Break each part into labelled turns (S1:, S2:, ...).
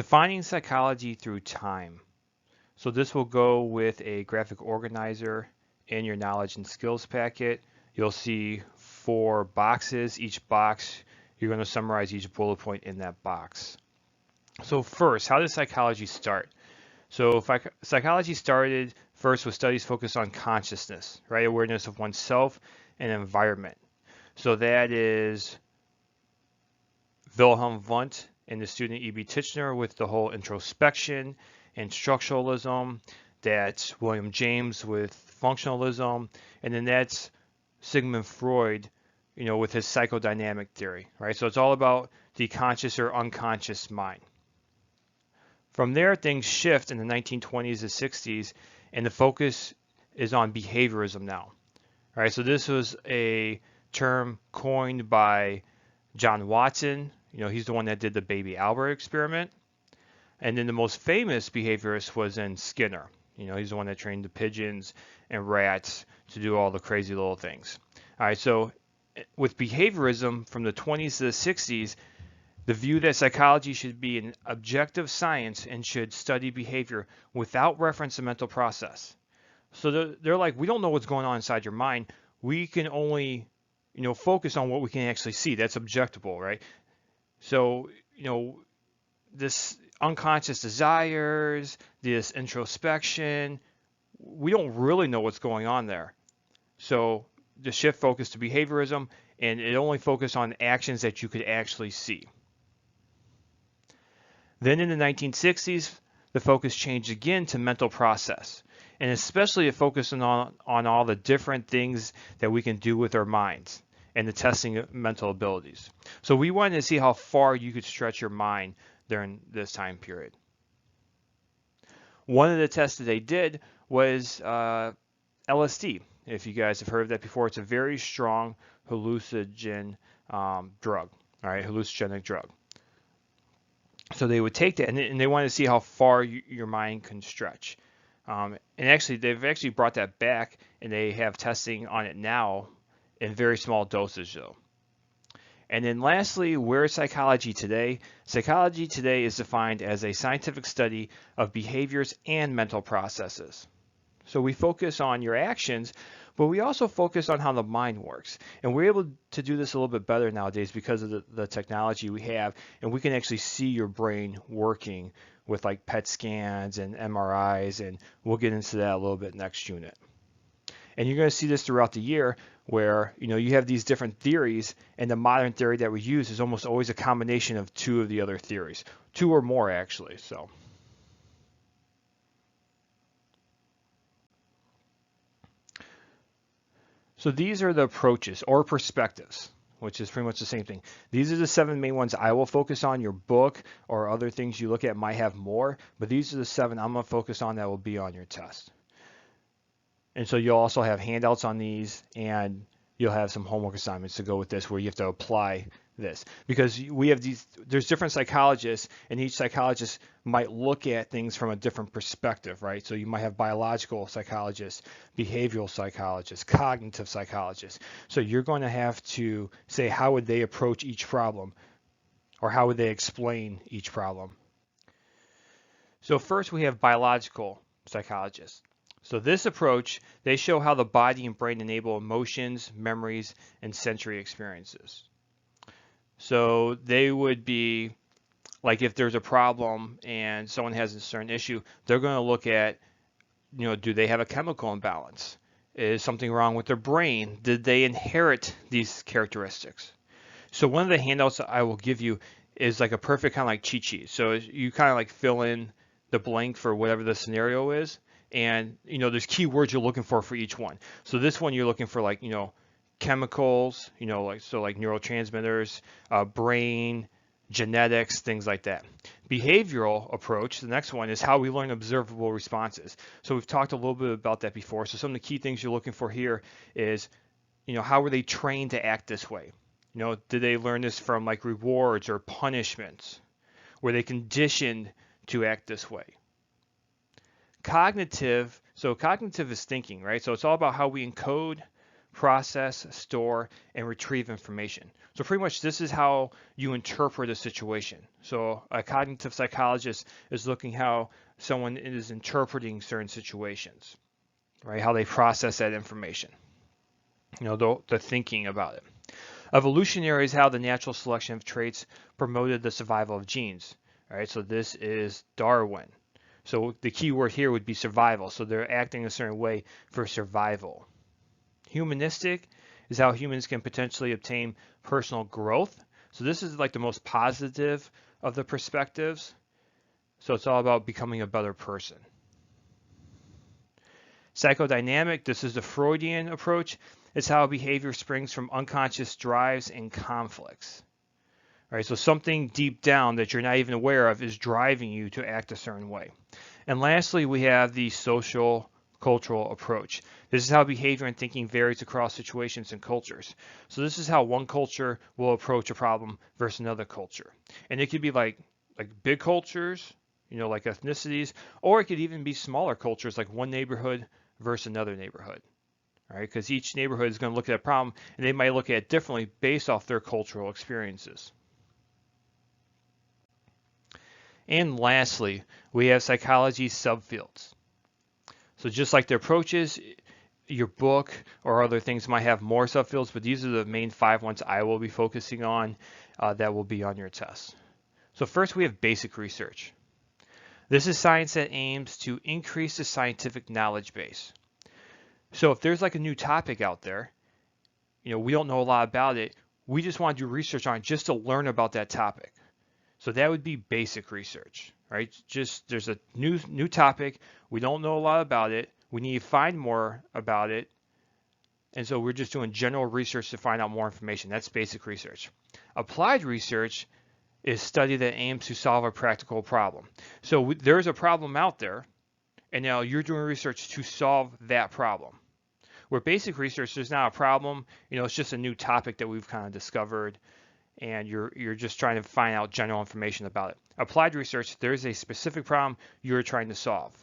S1: Defining psychology through time. So this will go with a graphic organizer in your knowledge and skills packet. You'll see 4 boxes. Each box, you're going to summarize each bullet point in that box. So first, how does psychology start? So psychology started first with studies focused on consciousness, right? Awareness of oneself and environment. So that is Wilhelm Wundt and the student E.B. Titchener with the whole introspection and structuralism. That's William James with functionalism. And then that's Sigmund Freud, with his psychodynamic theory, right? So it's all about the conscious or unconscious mind. From there, things shift in the 1920s to 60s, and the focus is on behaviorism now. All right, so this was a term coined by John Watson. He's the one that did the baby Albert experiment. And then the most famous behaviorist was in Skinner. He's the one that trained the pigeons and rats to do all the crazy little things. All right, so with behaviorism from the 20s to the 60s, the view that psychology should be an objective science and should study behavior without reference to mental process. So they're like, we don't know what's going on inside your mind. We can only, focus on what we can actually see. That's objectable, right? So, this unconscious desires, this introspection, we don't really know what's going on there. So the shift focused to behaviorism, and it only focused on actions that you could actually see. Then in the 1960s, the focus changed again to mental process, and especially it focused on all the different things that we can do with our minds and the testing of mental abilities. So we wanted to see how far you could stretch your mind during this time period. One of the tests that they did was LSD. If you guys have heard of that before, it's a very strong hallucinogen drug, all right, hallucinogenic drug. So they would take that, and they wanted to see how far your mind can stretch. And actually, they've actually brought that back, and they have testing on it now in very small dosage, though. And then lastly, where is psychology today? Psychology today is defined as a scientific study of behaviors and mental processes. So we focus on your actions, but we also focus on how the mind works. And we're able to do this a little bit better nowadays because of the technology we have, and we can actually see your brain working with like PET scans and MRIs, and we'll get into that a little bit next unit. And you're going to see this throughout the year where you have these different theories, and the modern theory that we use is almost always a combination of 2 of the other theories, 2 or more actually. So these are the approaches or perspectives, which is pretty much the same thing. These are the 7 main ones I will focus on. Your book or other things you look at might have more, but these are the 7 I'm going to focus on that will be on your test. And so you'll also have handouts on these, and you'll have some homework assignments to go with this where you have to apply this. Because there's different psychologists, and each psychologist might look at things from a different perspective, right? So you might have biological psychologists, behavioral psychologists, cognitive psychologists. So you're going to have to say, how would they approach each problem, or how would they explain each problem? So first we have biological psychologists. So this approach, they show how the body and brain enable emotions, memories, and sensory experiences. So they would be like, if there's a problem and someone has a certain issue, they're going to look at, do they have a chemical imbalance? Is something wrong with their brain? Did they inherit these characteristics? So one of the handouts that I will give you is like a perfect kind of like cheat sheet. So you kind of like fill in the blank for whatever the scenario is. And there's keywords you're looking for each one. So this one you're looking for like chemicals, like neurotransmitters, brain, genetics, things like that. Behavioral approach, the next one, is how we learn observable responses. So we've talked a little bit about that before. So some of the key things you're looking for here is, how were they trained to act this way? Did they learn this from like rewards or punishments? Were they conditioned to act this way? Cognitive, so cognitive is thinking, right? So it's all about how we encode, process, store, and retrieve information. So pretty much this is how you interpret a situation. So a cognitive psychologist is looking how someone is interpreting certain situations, right? How they process that information, the thinking about it. Evolutionary is how the natural selection of traits promoted the survival of genes. All right, so this is Darwin. So the key word here would be survival. So they're acting a certain way for survival. Humanistic is how humans can potentially obtain personal growth. So this is like the most positive of the perspectives. So it's all about becoming a better person. Psychodynamic, this is the Freudian approach. It's how behavior springs from unconscious drives and conflicts. All right, so something deep down that you're not even aware of is driving you to act a certain way. And lastly, we have the social cultural approach. This is how behavior and thinking varies across situations and cultures. So this is how one culture will approach a problem versus another culture. And it could be like big cultures, like ethnicities, or it could even be smaller cultures like one neighborhood versus another neighborhood. All right, because each neighborhood is going to look at a problem and they might look at it differently based off their cultural experiences. And lastly, we have psychology subfields. So just like the approaches, your book or other things might have more subfields, but these are the main 5 ones I will be focusing on that will be on your test. So first we have basic research. This is science that aims to increase the scientific knowledge base. So if there's like a new topic out there, we don't know a lot about it, we just want to do research on it just to learn about that topic. So that would be basic research, right? Just there's a new topic, we don't know a lot about it, we need to find more about it, and so we're just doing general research to find out more information. That's basic research. Applied research is study that aims to solve a practical problem. So there's a problem out there, and now you're doing research to solve that problem. Where basic research, there's not a problem, it's just a new topic that we've kind of discovered, and you're just trying to find out general information about it. Applied research, there's a specific problem you're trying to solve.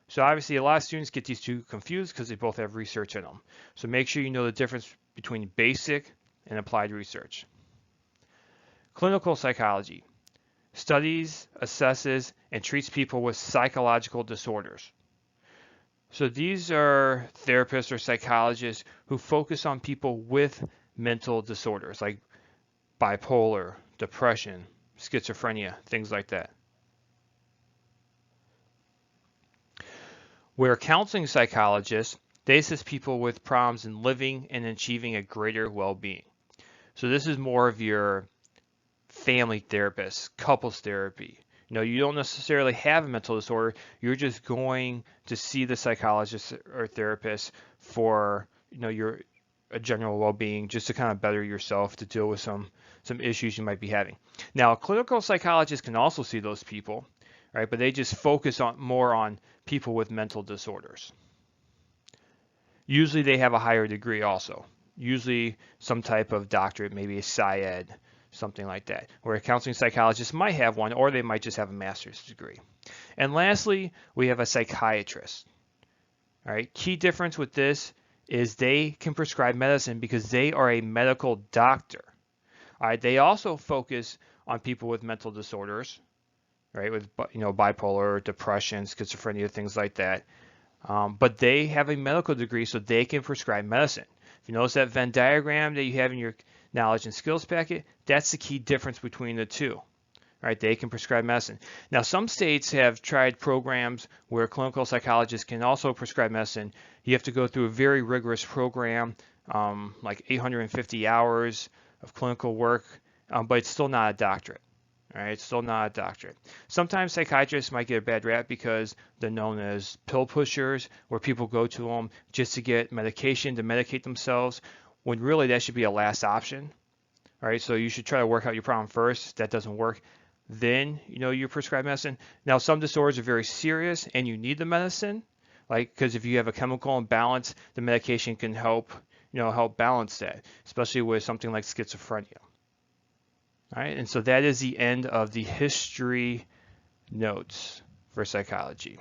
S1: So obviously a lot of students get these two confused because they both have research in them. So make sure you know the difference between basic and applied research. Clinical psychology studies, assesses, and treats people with psychological disorders. So these are therapists or psychologists who focus on people with mental disorders like bipolar, depression, schizophrenia, things like that. Where counseling psychologists, they assist people with problems in living and achieving a greater well-being. So this is more of your family therapists, couples therapy. You don't necessarily have a mental disorder, you're just going to see the psychologist or therapist for, your general well-being, just to kind of better yourself, to deal with some issues you might be having. Now, clinical psychologists can also see those people, right? But they just focus more on people with mental disorders. Usually they have a higher degree also. Usually some type of doctorate, maybe a PsyD, something like that, where a counseling psychologist might have one, or they might just have a master's degree. And lastly, we have a psychiatrist. All right, key difference with this is they can prescribe medicine because they are a medical doctor. All right, they also focus on people with mental disorders, right, with bipolar, depression, schizophrenia, things like that. But they have a medical degree, so they can prescribe medicine. If you notice that Venn diagram that you have in your knowledge and skills packet, that's the key difference between the two. Right, they can prescribe medicine. Now, some states have tried programs where clinical psychologists can also prescribe medicine. You have to go through a very rigorous program, like 850 hours of clinical work, but it's still not a doctorate. All right, it's still not a doctorate. Sometimes psychiatrists might get a bad rap because they're known as pill pushers, where people go to them just to get medication to medicate themselves, when really that should be a last option. All right, so you should try to work out your problem first. If that doesn't work, then you prescribe medicine. Now, some disorders are very serious and you need the medicine, like because if you have a chemical imbalance, the medication can help balance that, especially with something like schizophrenia. All right, and so that is the end of the history notes for psychology.